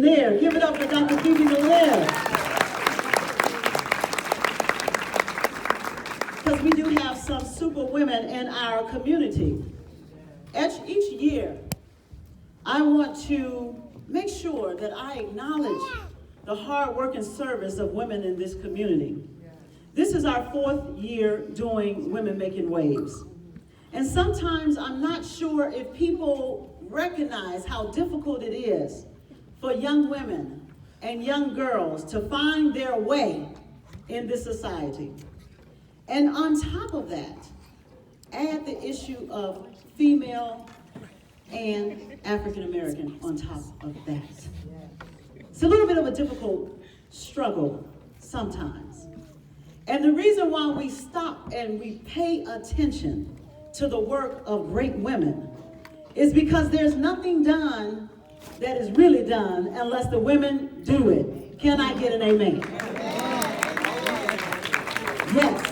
Nair. Give it up for Dr. Phoebe Nair. Because we do have some super women in our community. Each year, I want to make sure that I acknowledge the hard work and service of women in this community. This is our 4th year doing Women Making Waves. And sometimes I'm not sure if people recognize how difficult it is for young women and young girls to find their way in this society. And on top of that, add the issue of female and African American on top of that. It's a little bit of a difficult struggle sometimes. And the reason why we stop and we pay attention to the work of great women is because there's nothing done that is really done unless the women do it. Can I get an amen? Yes.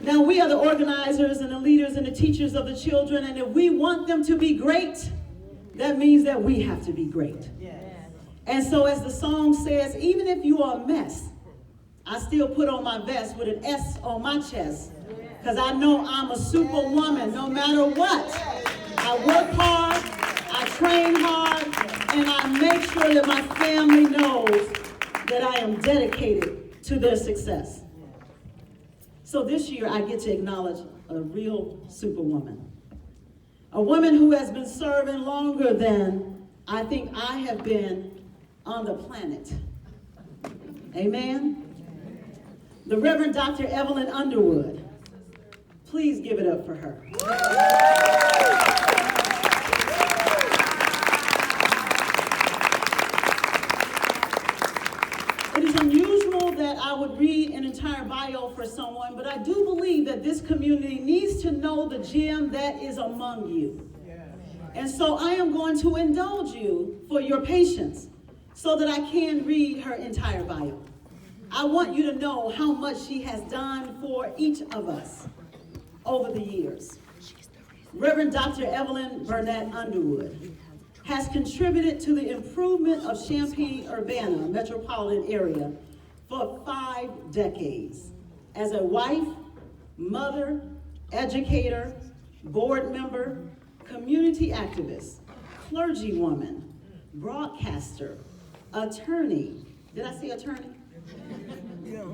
Now we are the organizers and the leaders and the teachers of the children, and if we want them to be great, that means that we have to be great. And so as the song says, even if you are a mess, I still put on my vest with an S on my chest, because I know I'm a superwoman no matter what. I work hard, I train hard, and I make sure that my family knows that I am dedicated to their success. So this year I get to acknowledge a real superwoman. A woman who has been serving longer than I think I have been on the planet. Amen? The Reverend Dr. Evelyn Underwood. Please give it up for her. It is unusual that I would read an entire bio for someone, but I do believe that this community needs to know the gem that is among you. And so I am going to indulge you for your patience so that I can read her entire bio. I want you to know how much she has done for each of us over the years. Reverend Dr. Evelyn Burnett Underwood has contributed to the improvement of Champaign-Urbana metropolitan area for 5 decades as a wife, mother, educator, board member, community activist, clergywoman, broadcaster, attorney. Did I say attorney?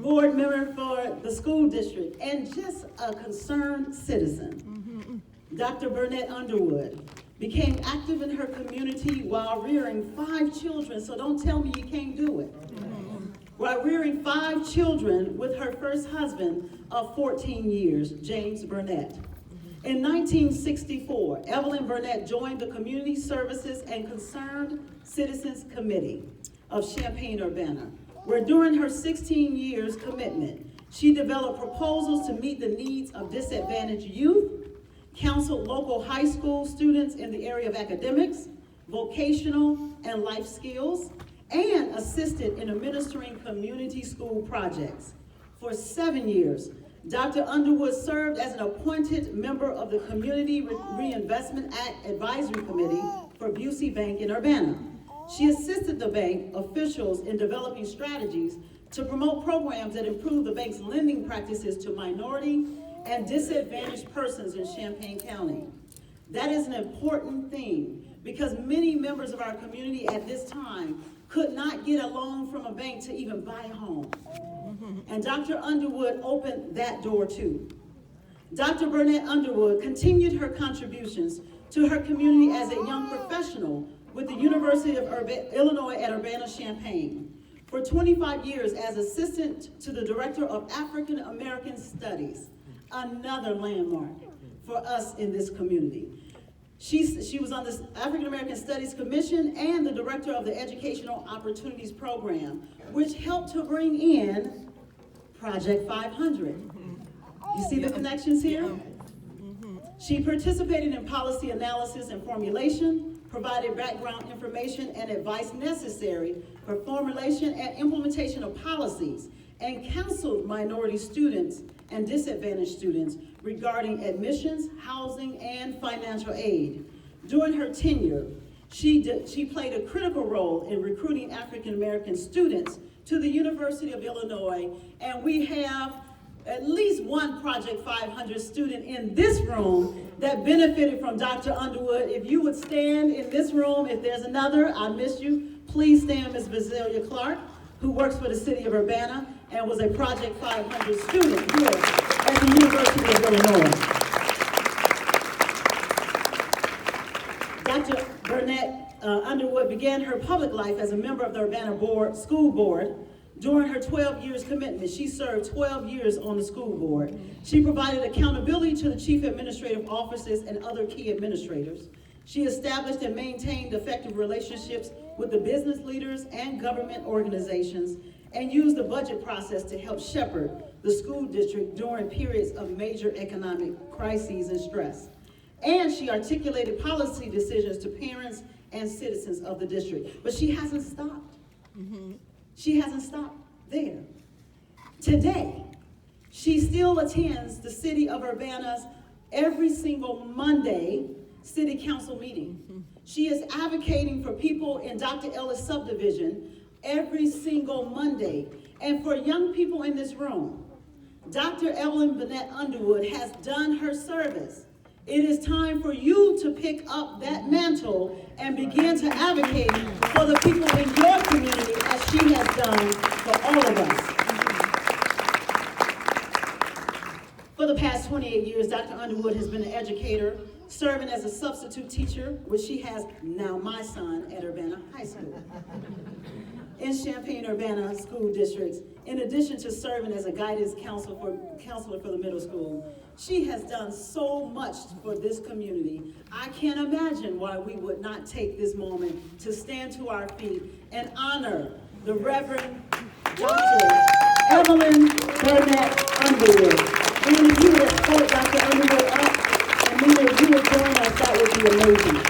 Board member for the school district, and just a concerned citizen. Dr. Burnett Underwood became active in her community while rearing 5 children, so don't tell me you can't do it. While rearing 5 children with her first husband of 14 years, James Burnett. In 1964, Evelyn Burnett joined the Community Services and Concerned Citizens Committee of Champaign-Urbana, where during her 16 years commitment, she developed proposals to meet the needs of disadvantaged youth, counseled local high school students in the area of academics, vocational, and life skills, and assisted in administering community school projects. For 7 years, Dr. Underwood served as an appointed member of the Community Reinvestment Act Advisory Committee for Busey Bank in Urbana. She assisted the bank officials in developing strategies to promote programs that improve the bank's lending practices to minority and disadvantaged persons in Champaign County. That is an important thing because many members of our community at this time could not get a loan from a bank to even buy a home. And Dr. Underwood opened that door too. Dr. Burnett Underwood continued her contributions to her community as a young professional with the University of Illinois at Urbana-Champaign. For 25 years as assistant to the Director of African American Studies, another landmark for us in this community. She was on the African American Studies Commission and the Director of the Educational Opportunities Program, which helped to bring in Project 500. You see the connections here? She participated in policy analysis and formulation, provided background information and advice necessary for formulation and implementation of policies, and counseled minority students and disadvantaged students regarding admissions, housing, and financial aid. During her tenure, She played a critical role in recruiting African American students to the University of Illinois, and we have at least one Project 500 student in this room that benefited from Dr. Underwood. If you would stand in this room, if there's another, I missed you, please stand, Ms. Vazelia Clark, who works for the city of Urbana and was a Project 500 student here at the University of Illinois. Dr. Burnett Underwood began her public life as a member of the Urbana School Board. During her 12 years commitment, she served 12 years on the school board. She provided accountability to the chief administrative officers and other key administrators. She established and maintained effective relationships with the business leaders and government organizations, and used the budget process to help shepherd the school district during periods of major economic crises and stress. And she articulated policy decisions to parents and citizens of the district. But she hasn't stopped. She hasn't stopped there. Today, she still attends the city of Urbana's every single Monday city council meeting. She is advocating for people in Dr. Ellis subdivision every single Monday. And for young people in this room, Dr. Evelyn Burnett Underwood has done her service. It is time for you to pick up that mantle and begin to advocate for the people in your community as she has done for all of us. For the past 28 years, Dr. Underwood has been an educator, serving as a substitute teacher, which she has now my son at Urbana High School, in Champaign-Urbana school districts, in addition to serving as a guidance counselor for the middle school. She has done so much for this community. I can't imagine why we would not take this moment to stand to our feet and honor the Reverend Dr. Evelyn Burnett Underwood. And if you would escort Dr. Underwood up, and many of you would join us, that would be amazing.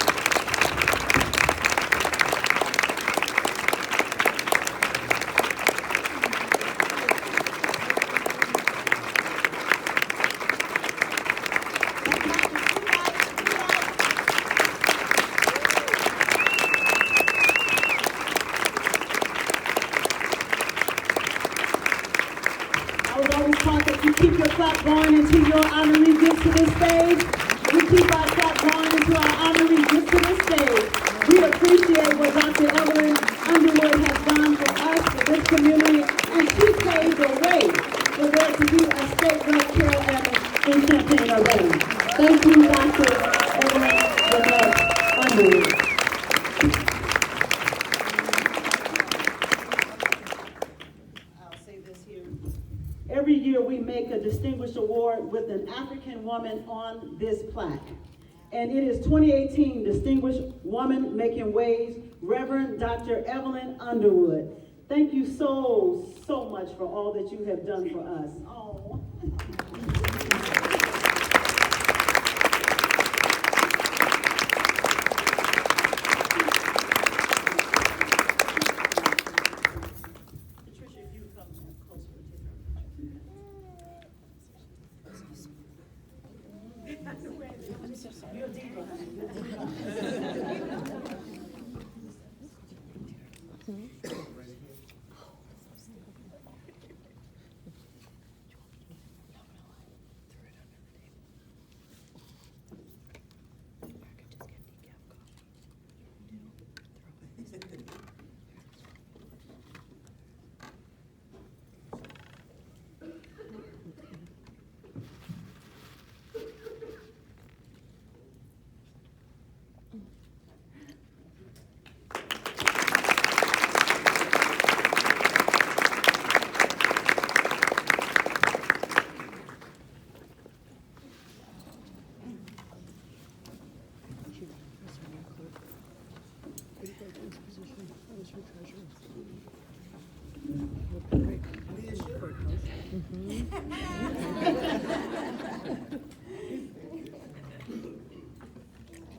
Going into your honorary gift to this stage. We keep our clap going into our honorary gift to this stage. We appreciate what Dr. Evelyn Underwood has done for us, for this community, and she paved the way for there to be a state-run Carol Evans in Champaign-Urbana. Thank you, Dr. Evelyn Burnett Underwood. Every year we make a distinguished award with an African woman on this plaque. And it is 2018 Distinguished Woman Making Waves, Reverend Dr. Evelyn Underwood. Thank you so much for all that you have done for us. Oh.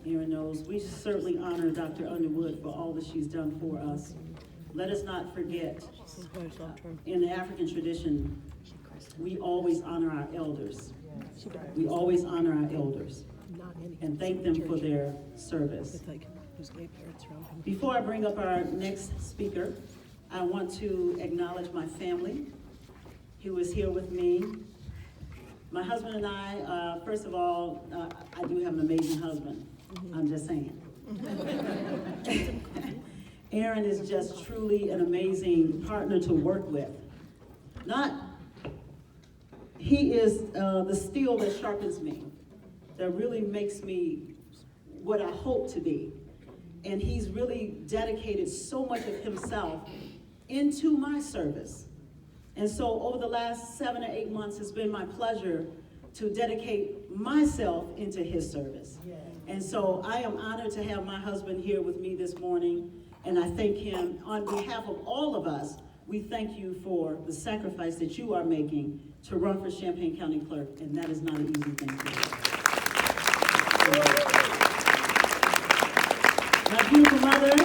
Aaron knows we certainly honor Dr. Underwood for all that she's done for us. Let us not forget, in the African tradition, we always honor our elders. We always honor our elders and thank them for their service. Before I bring up our next speaker, I want to acknowledge my family who is here with me. My husband and I, first of all, I do have an amazing husband. I'm just saying. Aaron is just truly an amazing partner to work with. He is the steel that sharpens me, that really makes me what I hope to be. And he's really dedicated so much of himself into my service. And so over the last 7 or 8 months, it's been my pleasure to dedicate myself into his service. And so I am honored to have my husband here with me this morning, and I thank him on behalf of all of us. We thank you for the sacrifice that you are making to run for Champaign County Clerk, and that is not an easy thing to do. My beautiful mother,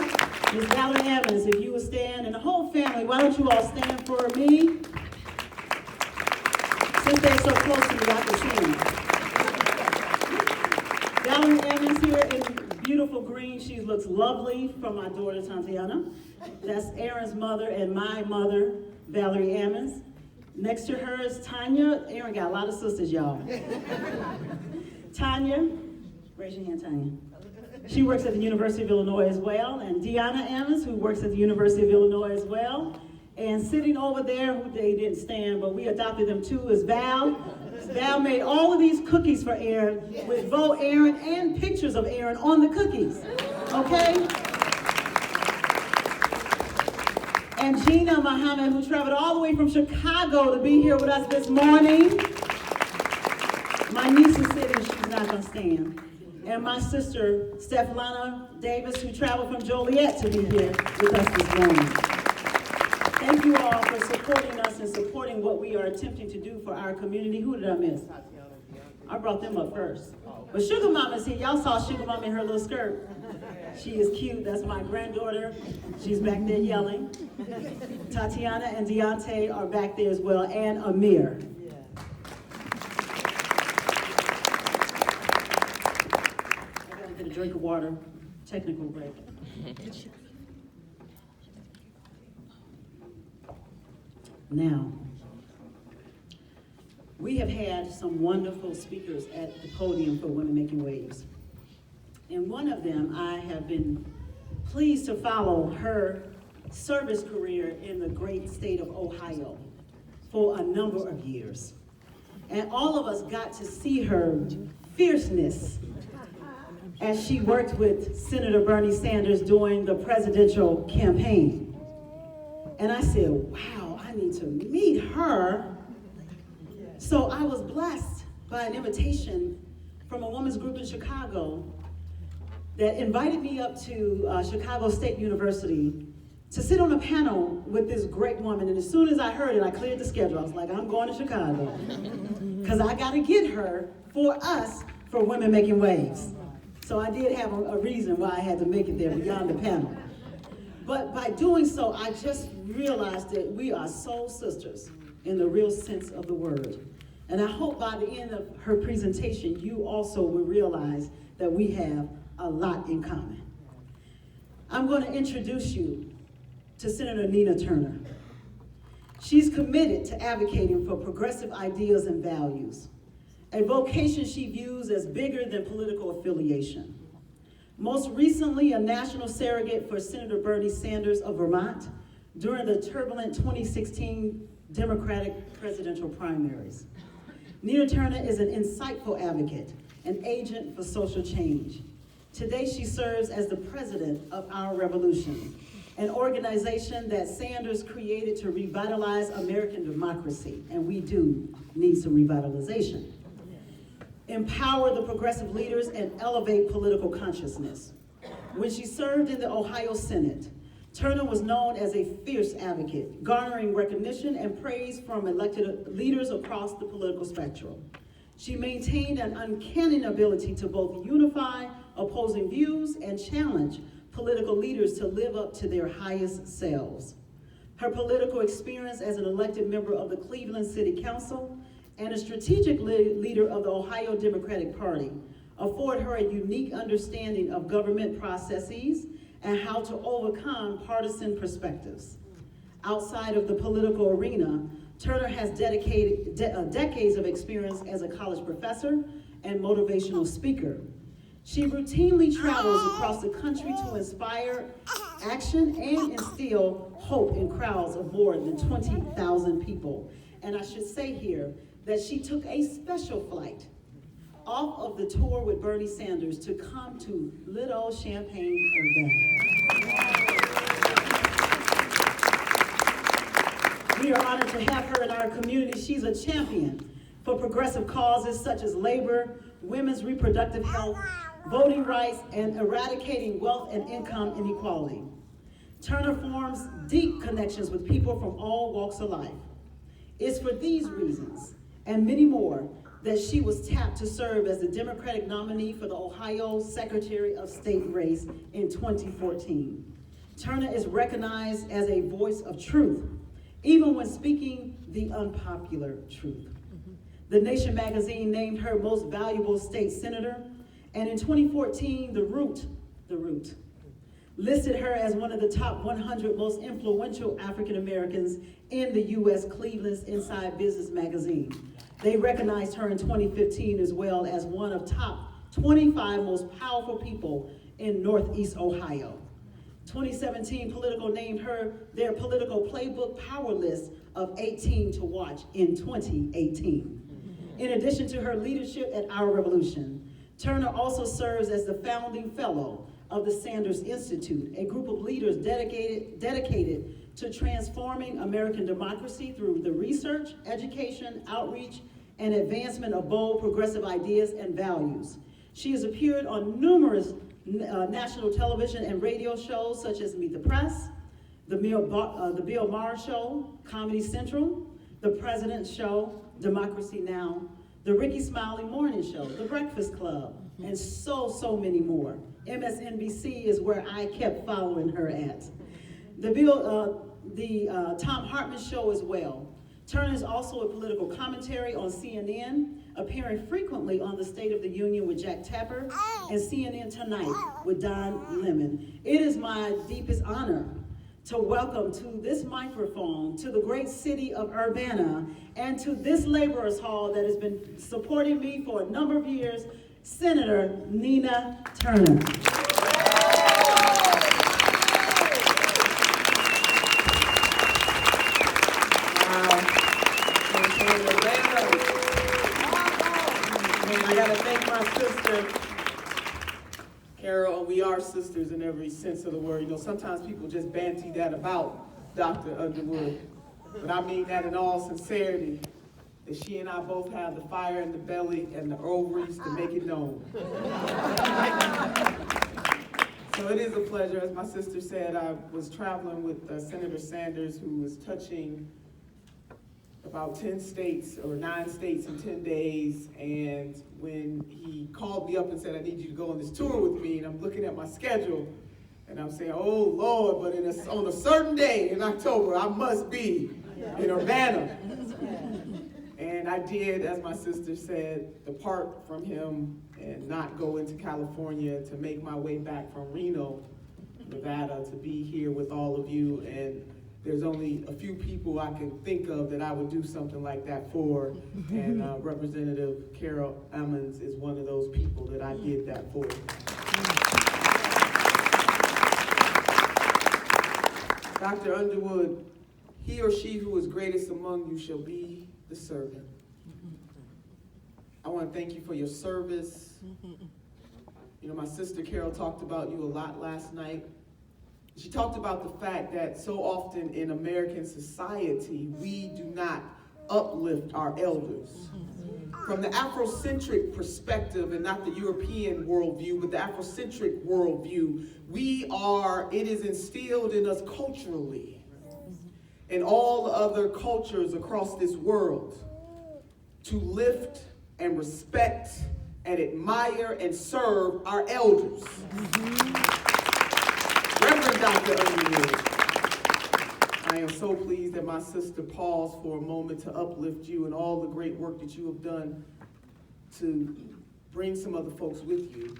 Ms. Valerie Evans, if you would stand, and the whole family, why don't you all stand for me? Since they're so close to me, I can see them. Valerie Evans here in beautiful green. She looks lovely from my daughter, Tatiana. That's Aaron's mother and my mother, Valerie Evans. Next to her is Tanya. Aaron got a lot of sisters, y'all. Tanya, raise your hand, Tanya. She works at the University of Illinois as well. And Deanna Evans, who works at the University of Illinois as well. And sitting over there, who they didn't stand, but we adopted them too, is Val. Val made all of these cookies for Aaron with Vo Aaron and pictures of Aaron on the cookies, okay? And Gina Muhammad, who traveled all the way from Chicago to be here with us this morning. My niece is sitting, she's not gonna stand. And my sister, Stephalana Davis, who traveled from Joliet to be here with us this morning. Thank you all for supporting us and supporting what we are attempting to do for our community. Who did I miss? I brought them up first. But Sugar Mama's here. Y'all saw Sugar Mama in her little skirt. She is cute. That's my granddaughter. She's back there yelling. Tatiana and Deontay are back there as well, and Amir. I gotta get a drink of water. Technical break. Now, we have had some wonderful speakers at the podium for Women Making Waves. And one of them, I have been pleased to follow her service career in the great state of Ohio for a number of years. And all of us got to see her fierceness as she worked with Senator Bernie Sanders during the presidential campaign. And I said, wow, I need to meet her. So I was blessed by an invitation from a women's group in Chicago that invited me up to Chicago State University to sit on a panel with this great woman. And as soon as I heard it, I cleared the schedule. I was like, I'm going to Chicago. Because I got to get her for us for Women Making Waves. So I did have a reason why I had to make it there beyond the panel. But by doing so, I just realized that we are soul sisters in the real sense of the word. And I hope by the end of her presentation, you also will realize that we have a lot in common. I'm going to introduce you to Senator Nina Turner. She's committed to advocating for progressive ideas and values, a vocation she views as bigger than political affiliation. Most recently, a national surrogate for Senator Bernie Sanders of Vermont during the turbulent 2016 Democratic presidential primaries. Nina Turner is an insightful advocate, an agent for social change. Today, she serves as the president of Our Revolution, an organization that Sanders created to revitalize American democracy, and we do need some revitalization. Empower the progressive leaders and elevate political consciousness. When she served in the Ohio Senate, Turner was known as a fierce advocate, garnering recognition and praise from elected leaders across the political spectrum. She maintained an uncanny ability to both unify opposing views and challenge political leaders to live up to their highest selves. Her political experience as an elected member of the Cleveland City Council and a strategic leader of the Ohio Democratic Party afford her a unique understanding of government processes and how to overcome partisan perspectives. Outside of the political arena, Turner has dedicated decades of experience as a college professor and motivational speaker. She routinely travels across the country to inspire action and instill hope in crowds of more than 20,000 people. And I should say here that she took a special flight off of the tour with Bernie Sanders to come to little Champaign-Urbana. We are honored to have her in our community. She's a champion for progressive causes such as labor, women's reproductive health, voting rights, and eradicating wealth and income inequality. Turner forms deep connections with people from all walks of life. It's for these reasons, and many more, that she was tapped to serve as the Democratic nominee for the Ohio Secretary of State race in 2014. Turner is recognized as a voice of truth, even when speaking the unpopular truth. The Nation magazine named her most valuable state senator, and in 2014, The Root, listed her as one of the top 100 most influential African Americans in the U.S. Cleveland's Inside Business magazine. They recognized her in 2015 as well as one of top 25 most powerful people in Northeast Ohio. 2017 Politico named her their political playbook power list of 18 to watch in 2018. In addition to her leadership at Our Revolution, Turner also serves as the founding fellow of the Sanders Institute, a group of leaders dedicated to transforming American democracy through the research, education, outreach, and advancement of bold progressive ideas and values. She has appeared on numerous national television and radio shows such as Meet the Press, the Bill Maher Show, Comedy Central, The President's Show, Democracy Now!, The Ricky Smiley Morning Show, The Breakfast Club, and so many more. MSNBC is where I kept following her at. The Tom Hartman Show as well. Turner is also a political commentary on CNN, appearing frequently on the State of the Union with Jack Tapper and CNN Tonight with Don Lemon. It is my deepest honor to welcome to this microphone, to the great city of Urbana, and to this Laborers Hall that has been supporting me for a number of years, Senator Nina Turner. I gotta thank my sister, Carol. We are sisters in every sense of the word. You know, sometimes people just banty that about Dr. Underwood, but I mean that in all sincerity, that she and I both have the fire in the belly and the ovaries to make it known. So it is a pleasure. As my sister said, I was traveling with Senator Sanders, who was touching about 10 states or 9 states in 10 days. And when he called me up and said, I need you to go on this tour with me, and I'm looking at my schedule, and I'm saying, oh Lord, but on a certain day in October, I must be in Urbana. And I did, as my sister said, depart from him and not go into California to make my way back from Reno, Nevada, to be here with all of you. And there's only a few people I can think of that I would do something like that for. And Representative Carol Emmons is one of those people that I did that for. Dr. Underwood, he or she who is greatest among you shall be the servant. I want to thank you for your service. You know, my sister Carol talked about you a lot last night. She talked about the fact that so often in American society, we do not uplift our elders. From the Afrocentric perspective, and not the European worldview, but the Afrocentric worldview, it is instilled in us culturally, in all other cultures across this world, to lift and respect and admire and serve our elders. Reverend Dr. Underwood, I am so pleased that my sister paused for a moment to uplift you and all the great work that you have done to bring some other folks with you.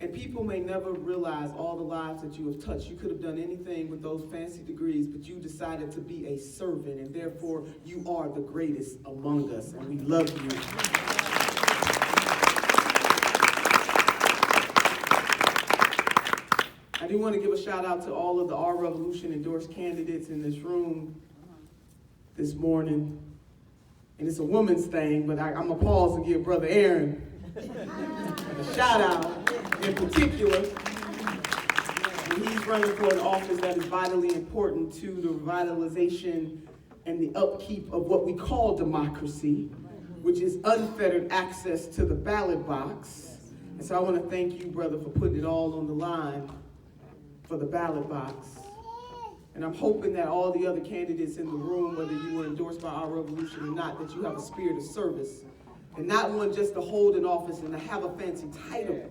And people may never realize all the lives that you have touched. You could have done anything with those fancy degrees, but you decided to be a servant, and therefore you are the greatest among us, and we love you. I do want to give a shout out to all of the Our Revolution endorsed candidates in this room this morning. And it's a woman's thing, but I'm going to pause and give Brother Aaron a shout out in particular. And he's running for an office that is vitally important to the revitalization and the upkeep of what we call democracy, which is unfettered access to the ballot box. And so I want to thank you, brother, for putting it all on the line for the ballot box. And I'm hoping that all the other candidates in the room, whether you were endorsed by Our Revolution or not, that you have a spirit of service. And not one just to hold an office and to have a fancy title.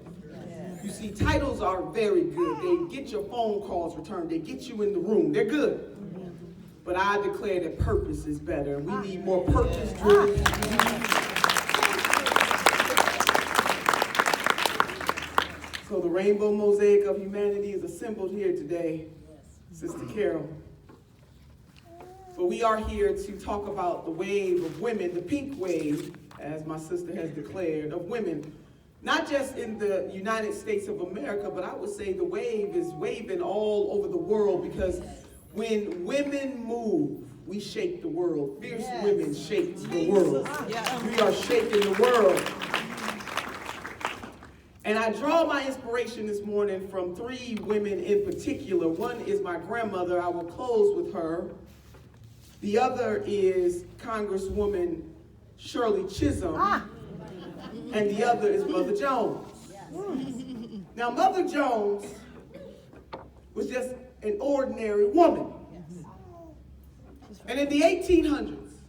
You see, titles are very good. They get your phone calls returned. They get you in the room. They're good. But I declare that purpose is better. And we need more purpose-driven. So the rainbow mosaic of humanity is assembled here today, Sister Carol. But we are here to talk about the wave of women, the pink wave, as my sister has declared, of women. Not just in the United States of America, but I would say the wave is waving all over the world, because when women move, we shake the world. Fierce women shake the world. We are shaking the world. And I draw my inspiration this morning from three women in particular. One is my grandmother. I will close with her. The other is Congresswoman Shirley Chisholm. And the other is Mother Jones. Now, Mother Jones was just an ordinary woman. And in the 1800s,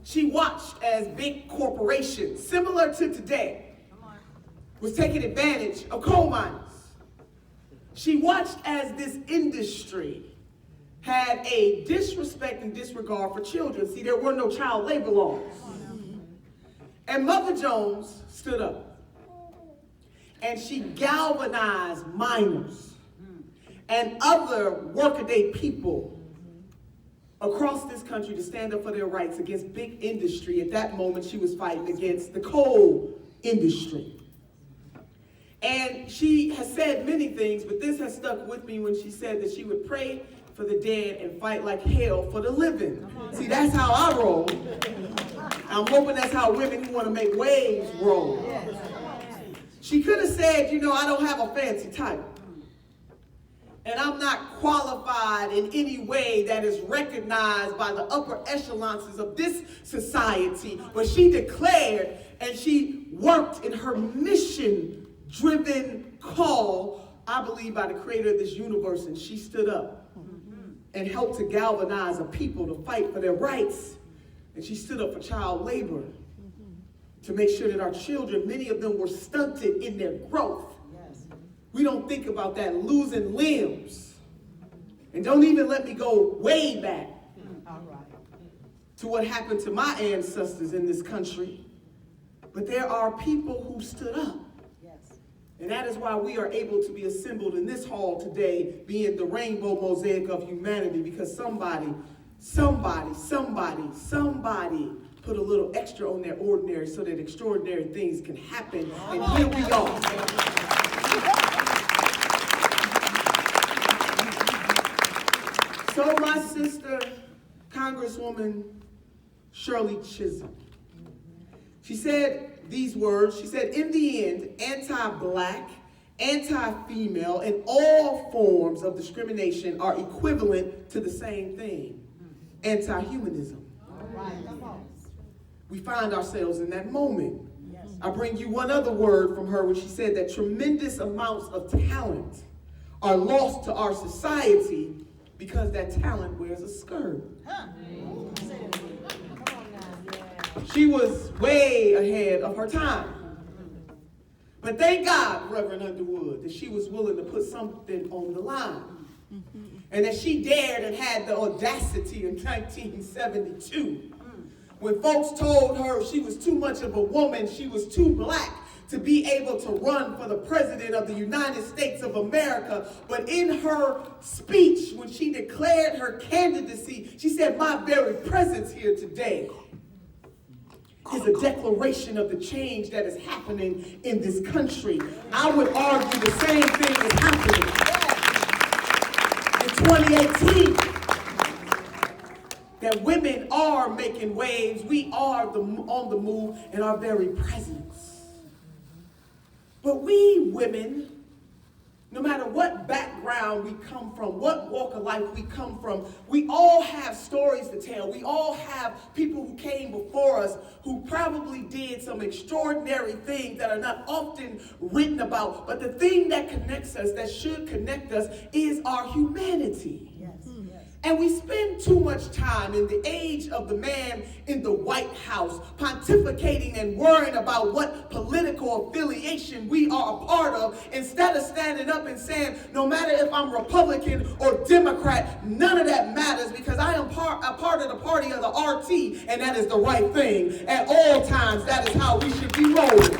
she watched as big corporations, similar to today, was taking advantage of coal miners. She watched as this industry had a disrespect and disregard for children. See, there were no child labor laws. And Mother Jones stood up. And she galvanized miners and other workaday people across this country to stand up for their rights against big industry. At that moment, she was fighting against the coal industry. And she has said many things, but this has stuck with me when she said that she would pray for the dead and fight like hell for the living. See, that's how I roll. I'm hoping that's how women who want to make waves roll. She could have said, you know, I don't have a fancy title. And I'm not qualified in any way that is recognized by the upper echelons of this society. But she declared and she worked in her mission-driven call, I believe, by the creator of this universe. And she stood up and helped to galvanize a people to fight for their rights. And she stood up for child labor to make sure that our children, many of them were stunted in their growth. We don't think about that, losing limbs. And don't even let me go way back to what happened to my ancestors in this country. But there are people who stood up. And that is why we are able to be assembled in this hall today, being the rainbow mosaic of humanity, because somebody put a little extra on their ordinary so that extraordinary things can happen. And here we are. So my sister, Congresswoman Shirley Chisholm, she said these words. She said, in the end, anti-black, anti-female, and all forms of discrimination are equivalent to the same thing, anti-humanism. We find ourselves in that moment. I bring you one other word from her when she said that tremendous amounts of talent are lost to our society because that talent wears a skirt. She was way ahead of her time. But thank God, Reverend Underwood, that she was willing to put something on the line. And that she dared and had the audacity in 1972 When folks told her she was too much of a woman, she was too black to be able to run for the president of the United States of America. But in her speech, when she declared her candidacy, she said, my very presence here today is a declaration of the change that is happening in this country. I would argue the same thing is happening in 2018. That women are making waves. We are on the move in our very presence. But we women, no matter what background we come from, what walk of life we come from, we all have stories to tell. We all have people who came before us who probably did some extraordinary things that are not often written about. But the thing that connects us, that should connect us, is our humanity. And we spend too much time in the age of the man in the White House pontificating and worrying about what political affiliation we are a part of, instead of standing up and saying, no matter if I'm Republican or Democrat, none of that matters, because I am a part of the party of the RT, and that is the right thing. At all times, that is how we should be rolling.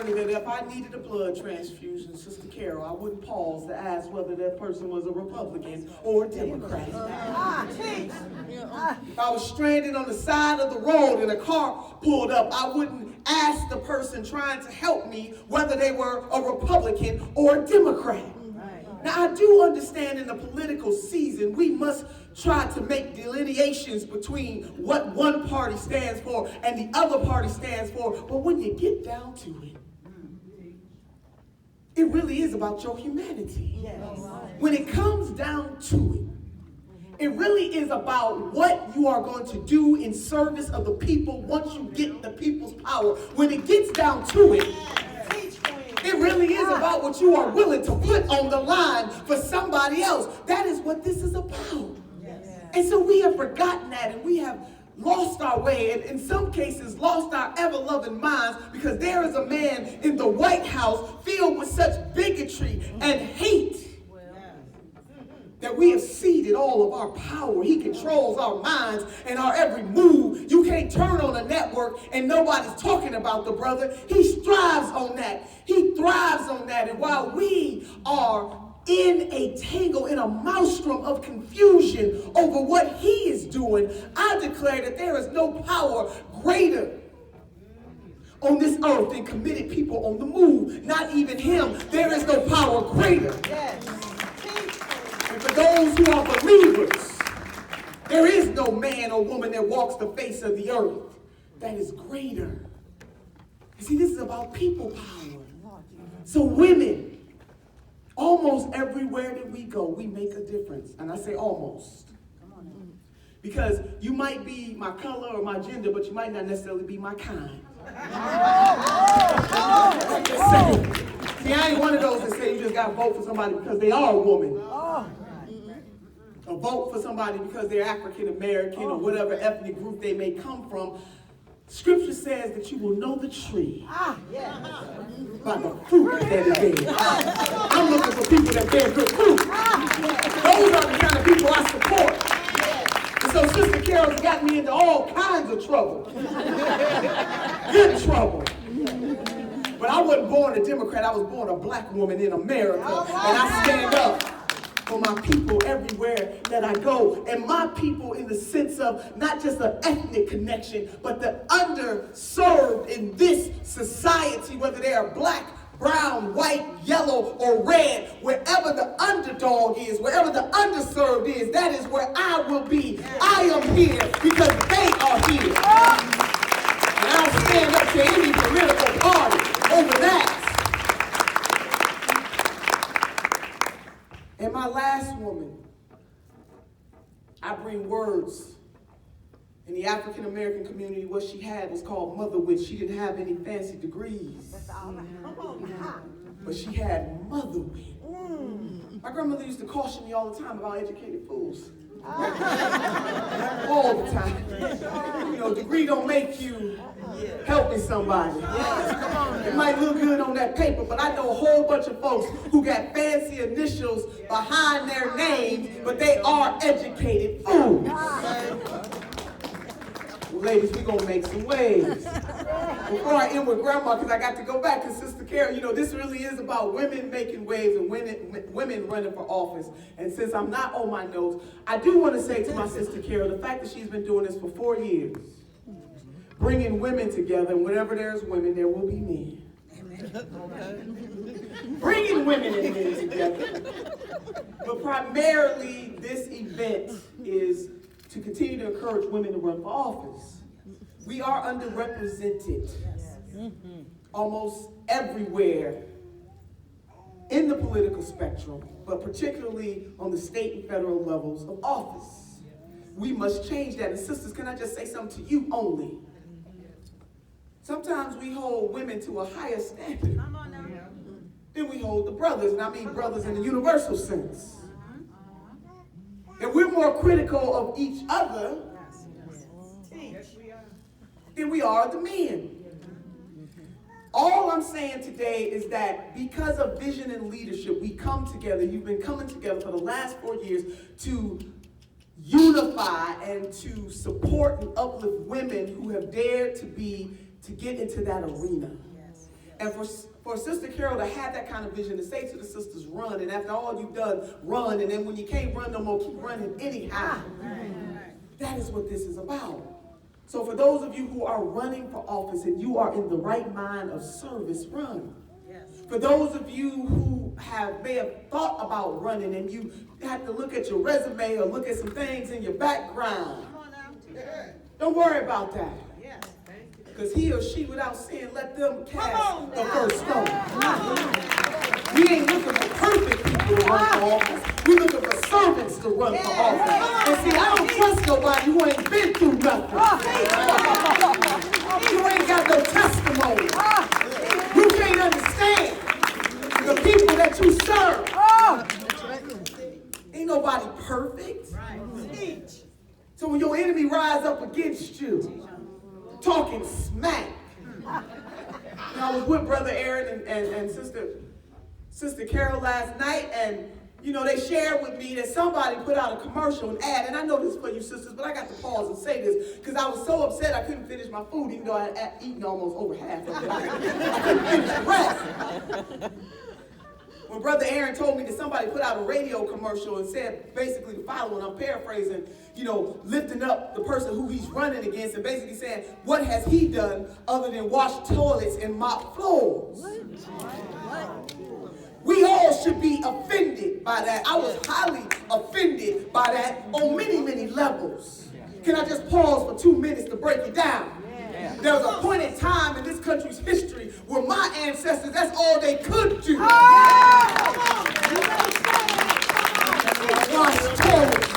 That if I needed a blood transfusion, Sister Carol, I wouldn't pause to ask whether that person was a Republican or a Democrat. If I was stranded on the side of the road and a car pulled up, I wouldn't ask the person trying to help me whether they were a Republican or a Democrat. Now, I do understand in the political season, we must try to make delineations between what one party stands for and the other party stands for. But when you get down to it, it really is about your humanity. Yes. When it comes down to it, it really is about what you are going to do in service of the people once you get the people's power. When it gets down to it, it really is about what you are willing to put on the line for somebody else. That is what this is about. Yes. And so we have forgotten that, and we have lost our way, and in some cases lost our ever-loving minds, because there is a man in the White House filled with such bigotry and hate that we have ceded all of our power. He controls our minds and our every move. You can't turn on a network and nobody's talking about the brother. He strives on that. He thrives on that. And while we are in a tangle, in a maelstrom of confusion over what he is doing, I declare that there is no power greater on this earth than committed people on the move. Not even him. There is no power greater. Yes. And for those who are believers, there is no man or woman that walks the face of the earth that is greater. You see, this is about people power. So women, almost everywhere that we go, we make a difference. And I say almost. Because you might be my color or my gender, but you might not necessarily be my kind. See, I ain't one of those that say you just got to vote for somebody because they are a woman. Or vote for somebody because they're African American or whatever ethnic group they may come from. Scripture says that you will know the tree by the fruit that it bears. I'm looking for people that bear good fruit. Those are the kind of people I support. And so Sister Carol's got me into all kinds of trouble. Good trouble. But I wasn't born a Democrat. I was born a black woman in America. And I stand up for my people everywhere that I go. And my people in the sense of not just an ethnic connection, but the underserved in this society, whether they are black, brown, white, yellow, or red, wherever the underdog is, wherever the underserved is, that is where I will be. I am here because they are here. And I'll stand up to any political party over that. And my last woman, I bring words. In the African American community, what she had was called motherwit. She didn't have any fancy degrees. But she had motherwit. My grandmother used to caution me all the time about educated fools. All the time. You know, degree don't make you helping somebody. It might look good on that paper, but I know a whole bunch of folks who got fancy initials behind their names, but they are educated fools. Well, ladies, we're going to make some waves. Before I end with Grandma, because I got to go back to Sister Carol, you know, this really is about women making waves and women running for office. And since I'm not on my notes, I do want to say to my Sister Carol, the fact that she's been doing this for 4 years, bringing women together, and whenever there's women, there will be men. Bringing women and men together. But primarily, this event is to continue to encourage women to run for office. We are underrepresented almost everywhere in the political spectrum, but particularly on the state and federal levels of office. We must change that. And sisters, can I just say something to you only? Sometimes we hold women to a higher standard than we hold the brothers, and I mean brothers in the universal sense. And we're more critical of each other than we are the men. All I'm saying today is that because of vision and leadership, we come together. You've been coming together for the last 4 years to unify and to support and uplift women who have dared to get into that arena. And for Sister Carol to have that kind of vision, to say to the sisters, run, and after all you've done, run, and then when you can't run no more, keep running anyhow. That is what this is about. So for those of you who are running for office and you are in the right mind of service, run. For those of you who may have thought about running and you have to look at your resume or look at some things in your background, don't worry about that. Because he or she, without sin, let them cast the first stone. We ain't looking for perfect people to run for office. We're looking for servants to run for office. And see, I don't trust nobody who ain't been through nothing. You ain't got no testimony. You can't understand the people that you serve. Ain't nobody perfect. So when your enemy rise up against you, talking smack. I was with Brother Aaron and Sister Carol last night, and they shared with me that somebody put out a commercial, an ad, and I know this is for you sisters, but I got to pause and say this because I was so upset I couldn't finish my food, even though I had eaten almost over half of it. I couldn't finish the rest. When Brother Aaron told me that somebody put out a radio commercial and said basically the following, I'm paraphrasing, lifting up the person who he's running against and basically saying, what has he done other than wash toilets and mop floors? We all should be offended by that. I was highly offended by that on many, many levels. Can I just pause for 2 minutes to break it down? There was a point in time in this country's history where my ancestors, that's all they could do. Wash toilets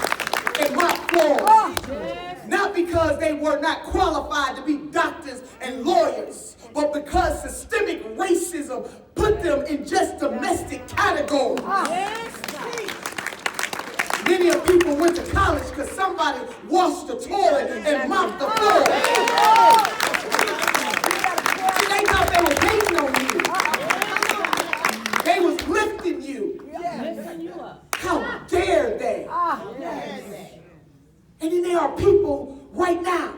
and mop floors. Not because they were not qualified to be doctors and lawyers, but because systemic racism put them in just domestic categories. Many of people went to college because somebody washed the toilet and mopped the floor. See, they thought they were hating on you. They was lifting you. Lifting you up. How dare they? And then there are people right now,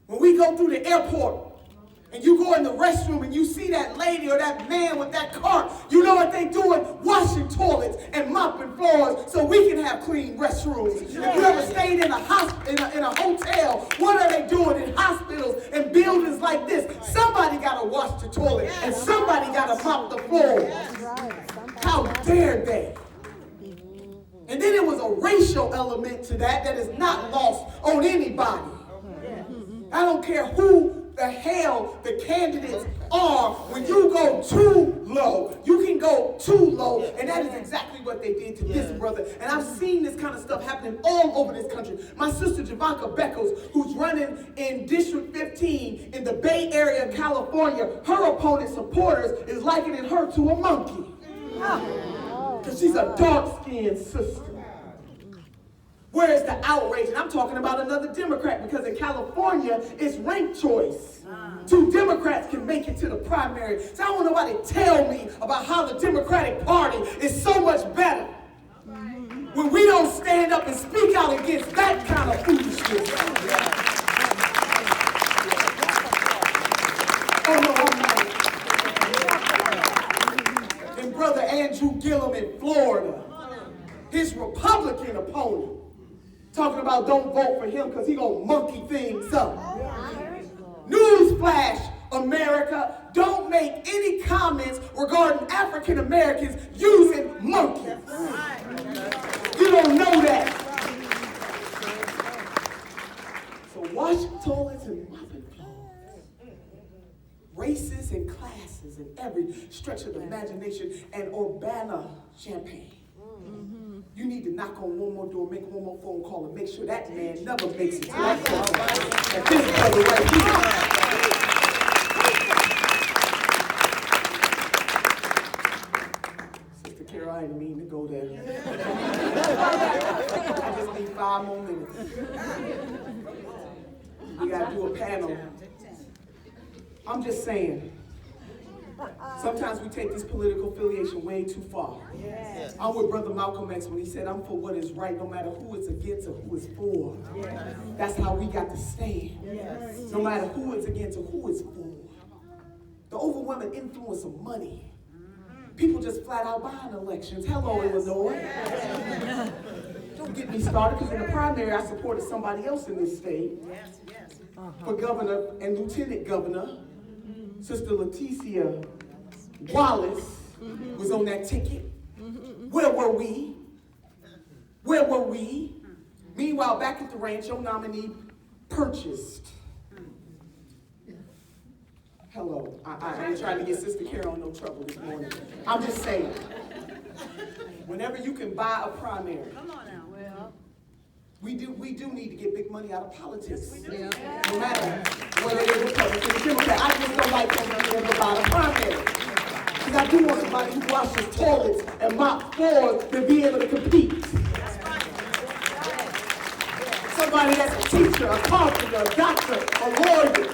when we go through the airport, and you go in the restroom and you see that lady or that man with that cart, you know what they doing? Washing toilets and mopping floors so we can have clean restrooms. If you ever stayed in a hotel, what are they doing in hospitals and buildings like this? Somebody got to wash the toilet and somebody got to mop the floor. How dare they? And then there was a racial element to that is not lost on anybody. I don't care who the hell the candidates are. When you go too low, you can go too low, and that is exactly what they did to this brother. And I've seen this kind of stuff happening all over this country. My sister Javanka Beckles, who's running in District 15 in the Bay Area of California, her opponent supporters is likening her to a monkey because she's a dark-skinned sister. Where's the outrage? And I'm talking about another Democrat, because in California, it's ranked choice. 2 Democrats can make it to the primary. So I don't want nobody to tell me about how the Democratic Party is so much better when we don't stand up and speak out against that kind of foolishness. Oh no, I'm not. And Brother Andrew Gillum in Florida, his Republican opponent, talking about don't vote for him because he gonna monkey things up. Newsflash, America, don't make any comments regarding African Americans using monkeys. You don't know that. So wash toilets and mopping floors. Races and classes in every stretch of the imagination, and Urbana champagne. You need to knock on one more door, make one more phone call, and make sure that man never makes it to that door. And this brother right here. Sister Carol, I didn't mean to go there. I just need 5 more minutes. We got to do a panel. I'm just saying. Sometimes we take this political affiliation way too far. Yes. I'm with Brother Malcolm X when he said, I'm for what is right, no matter who it's against or who it's for. Yes. That's how we got to stand. Yes. No matter who it's against or who it's for. The overwhelming influence of money. People just flat out buying elections. Hello, Illinois. Yes. Don't get me started, because in the primary, I supported somebody else in this state. Yes. Yes. For governor and lieutenant governor. Sister Leticia Wallace was on that ticket. Where were we? Where were we? Meanwhile, back at the ranch, your nominee purchased. Hello, I ain't trying to get Sister Carol in no trouble this morning. I'm just saying, whenever you can buy a primary, come on now. Well, we do need to get big money out of politics. Yes, we do. Yeah. No matter whether they're Republican or Democrat. I just don't like them being able to buy a primary. Because I do want somebody who washes toilets and mops floors to be able to compete. Somebody that's a teacher, a carpenter, a doctor, a lawyer.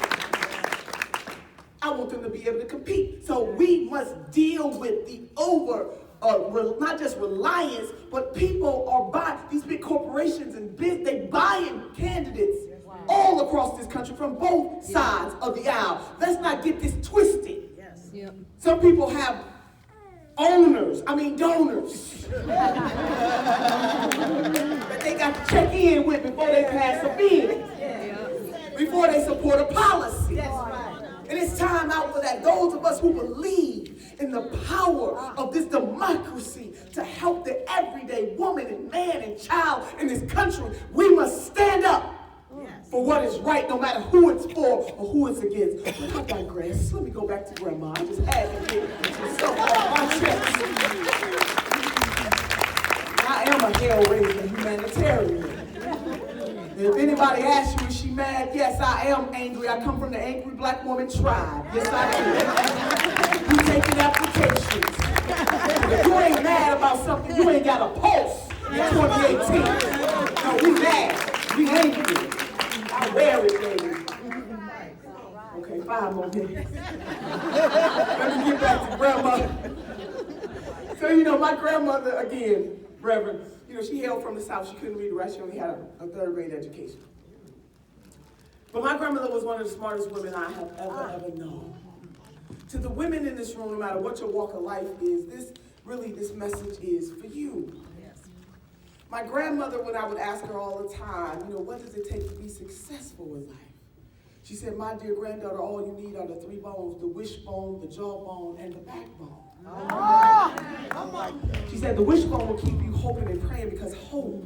I want them to be able to compete. So we must deal with the not just reliance, but people are buying, these big corporations and they buying candidates all across this country from both sides of the aisle. Let's not get this twisted. Yes. Yep. Some people have donors that they got to check in with before they pass a bill, before they support a policy. That's right. And it's time out for that. Those of us who believe in the power of this democracy to help the everyday woman and man and child in this country, we must stand up for what is right, no matter who it's for or who it's against. But I digress. Let me go back to Grandma. I just had to get myself off my chest. I am a hell-raising humanitarian. If anybody asks you, is she mad? Yes, I am angry. I come from the angry black woman tribe. Yes, I do. We taking applications. If you ain't mad about something, you ain't got a pulse in 2018. No, we mad. We angry. I wear it, baby. Okay, 5 more minutes. Let me get back to Grandma. So, my grandmother, again, Reverend, she hailed from the South. She couldn't read or write. She only had a 3rd grade education. But my grandmother was one of the smartest women I have ever known. To the women in this room, no matter what your walk of life is, this message is for you. Yes. My grandmother, when I would ask her all the time, what does it take to be successful in life? She said, my dear granddaughter, all you need are the 3 bones, the wishbone, the jawbone, and the backbone. She said the wishbone will keep you hoping and praying, because hope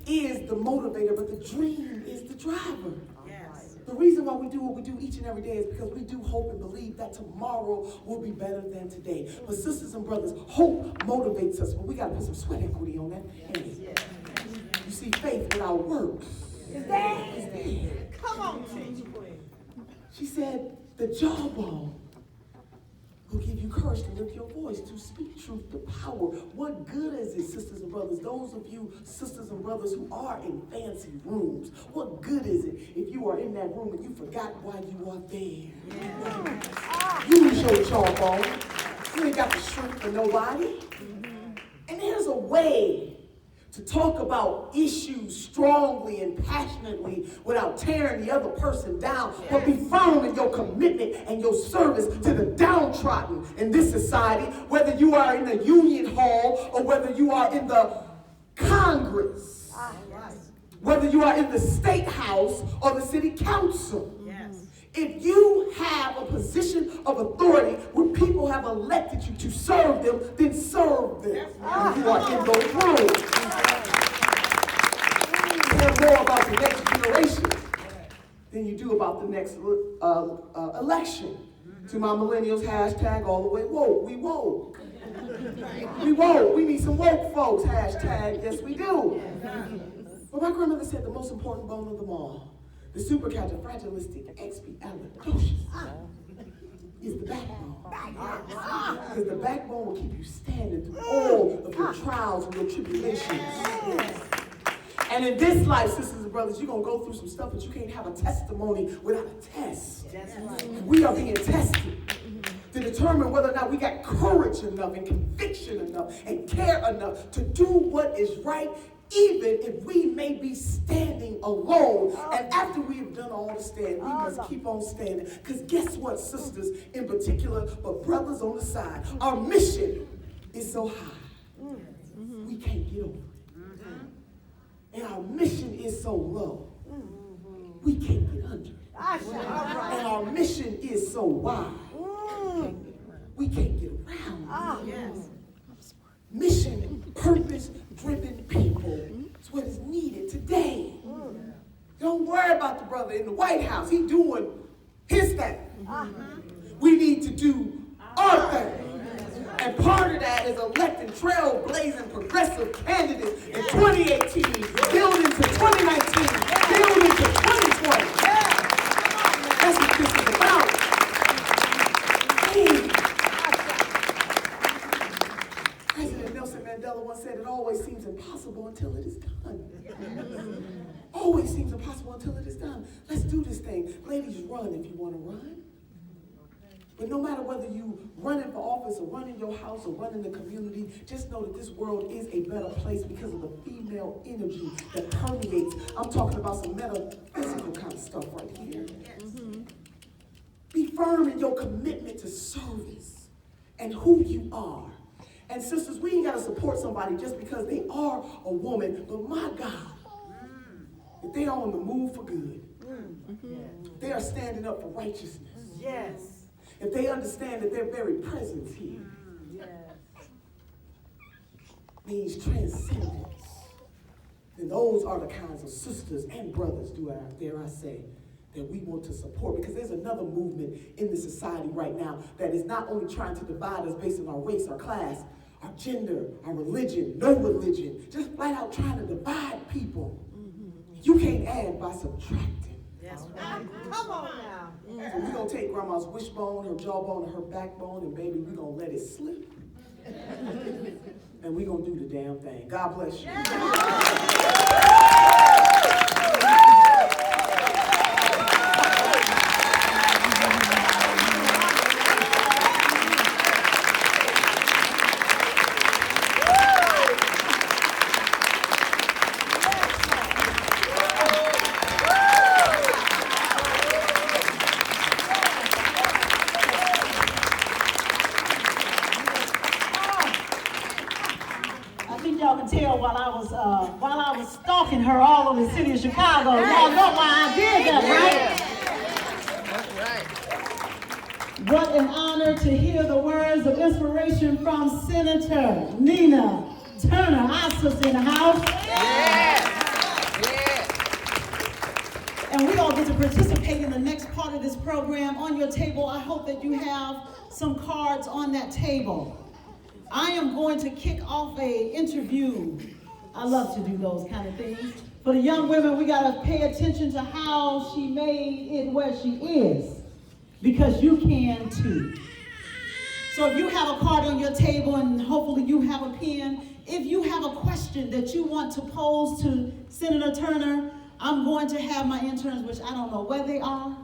is the motivator, but the dream is the driver. Yes. The reason why we do what we do each and every day is because we do hope and believe that tomorrow will be better than today. But sisters and brothers, hope motivates us, but we got to put some sweat equity on that. Yes. You see, faith without works is dead. Come on, teach. She said the jawbone will give you courage to lift your voice, to speak truth to power. What good is it, sisters and brothers, those of you sisters and brothers who are in fancy rooms, what good is it if you are in that room and you forgot why you are there? Yeah. Use your jawbone. You ain't got the strength for nobody. And there's a way to talk about issues strongly and passionately without tearing the other person down, but be firm in your commitment and your service to the downtrodden in this society, whether you are in the union hall or whether you are in the Congress, whether you are in the state house or the city council. If you have a position of authority where people have elected you to serve them, then serve them. And you are in those rooms. Care more about the next generation than you do about the next election. To my millennials, hashtag all the way woke. We woke. We woke. We need some woke folks. Hashtag yes we do. But my grandmother said the most important bone of them all, the supercalifragilisticexpialidocious, is the backbone. Because the backbone will keep you standing through all of your trials and your tribulations. And in this life, sisters and brothers, you're going to go through some stuff, but you can't have a testimony without a test. And we are being tested to determine whether or not we got courage enough and conviction enough and care enough to do what is right, even if we may be standing alone. And after we have done all the standing, we must keep on standing. Because guess what, sisters in particular, but brothers on the side, our mission is so high, we can't get over it. And our mission is so low, we can't get under it. And our mission is so wide, we can't get around it. Mission, purpose-driven people is what is needed today. Don't worry about the brother in the White House. He's doing his thing. We need to do our thing. And part of that is electing trailblazing progressive candidates in 2018, building to 2019, building to 2020. That's what this is about. President Nelson Mandela once said, it always seems impossible until it is done. Always seems impossible until it is done. Let's do this thing. Ladies, run if you want to run. But no matter whether you run for office or run in your house or run in the community, just know that this world is a better place because of the female energy that permeates. I'm talking about some metaphysical kind of stuff right here. Be firm in your commitment to service and who you are. And sisters, we ain't got to support somebody just because they are a woman, but my God, if they are on the move for good, they are standing up for righteousness. Yes. If they understand that their very presence here means transcendence, then those are the kinds of sisters and brothers, dare I say, that we want to support. Because there's another movement in the society right now that is not only trying to divide us based on our race, our class, our gender, our religion, no religion, just flat out trying to divide people. You can't add by subtracting. That's right. Come on now. So we're going to take grandma's wishbone, her jawbone, and her backbone, and baby, we're going to let it slip. And we're going to do the damn thing. God bless you. While I was stalking her all over the city of Chicago. Y'all know why I did that, right? That's right. What an honor to hear the words of inspiration from Senator Nina Turner, our sister in the house. Yes. Yes. And we all get to participate in the next part of this program. On your table, I hope that you have some cards on that table. I am going to kick off an interview. I love to do those kind of things. For the young women, we got to pay attention to how she made it where she is, because you can too. So if you have a card on your table and hopefully you have a pen, if you have a question that you want to pose to Senator Turner, I'm going to have my interns, which I don't know where they are,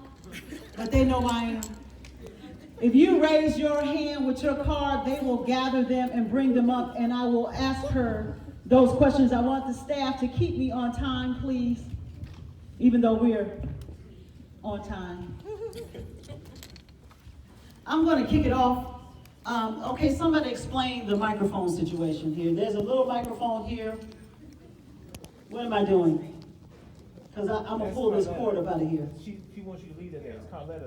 but they know I am. If you raise your hand with your card, they will gather them and bring them up, and I will ask her those questions. I want the staff to keep me on time, please, even though we're on time. I'm going to kick it off. Okay, somebody explain the microphone situation here. There's a little microphone here. What am I doing? Because I'm going to pull this cord up out of here. She wants you to leave it there. It's Carletta.